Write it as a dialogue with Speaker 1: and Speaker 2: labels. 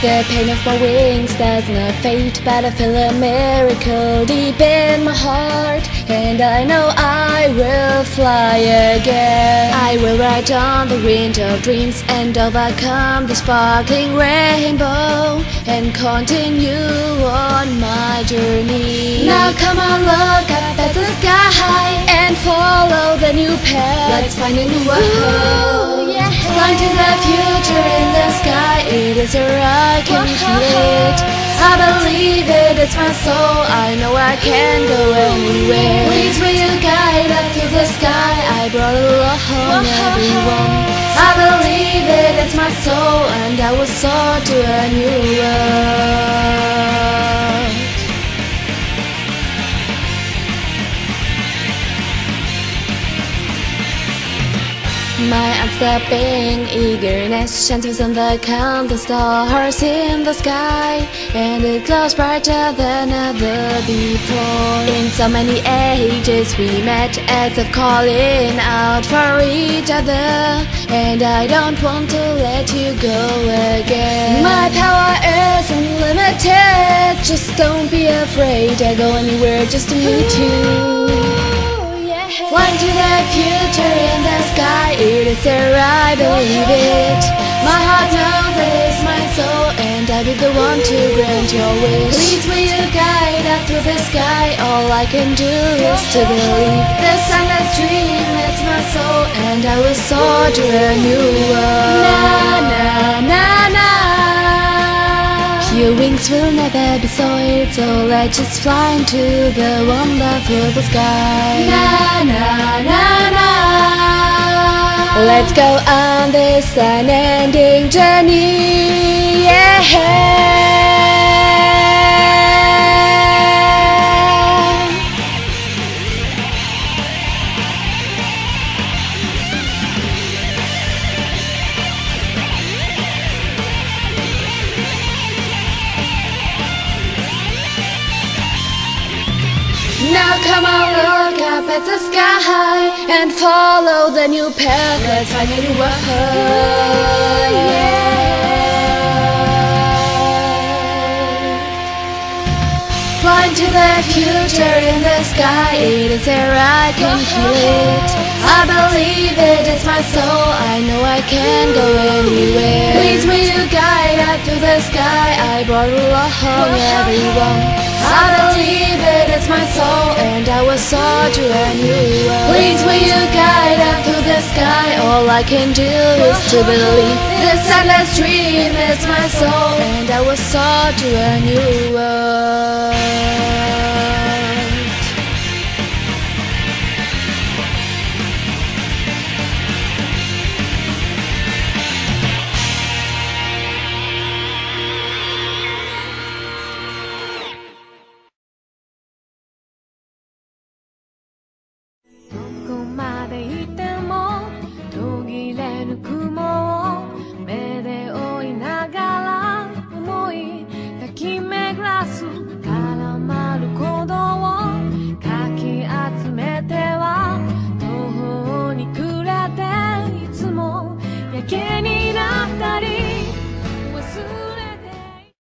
Speaker 1: The pain of my wings does not fade, but I feel a miracle deep in my heart, and I know I will fly again. I will ride on the wind of dreams and overcome the sparkling rainbow and continue on my journey. Now come on, look up at the sky and follow the new path. Let's find a new world. Fly to the future in the sky. It is here, I can feel it. I believe it, it's my soul. I know I can go anywhere. Please will you guide up through the sky. I brought along everyone. I believe it, it's my soul, and I will soar to a new world. My unstopping eagerness shines on the countless stars in the sky, and it glows brighter than ever before. In so many ages we met as if calling out for each other, and I don't want to let you go again. My power is unlimited, just don't be afraid. I go anywhere just to meet you. Flying to the future in the sky, it is there, I believe it. My heart knows it is my soul, and I'll be the one to grant your wish. Please will you guide up through the sky. All I can do is to believe. The sunless dream is my soul, and I will soar to a new world. Na na na na. Your wings will never be soiled, so let's just fly into the wonderful sky. Na na na na. Let's go on this unending journey. Yeah. Now come on, look up at the sky and follow the new path. Let's find a new world. Flying to the future in the sky. It is there, I can feel it. I believe it, it's my soul. I know I can go anywhere. Please will you guide up through the sky. I brought along everyone. I believe it, it's my soul, and I will soar to a new world. Please will you guide up through the sky. All I can do is to believe. This endless dream is my soul, and I will soar to a new world.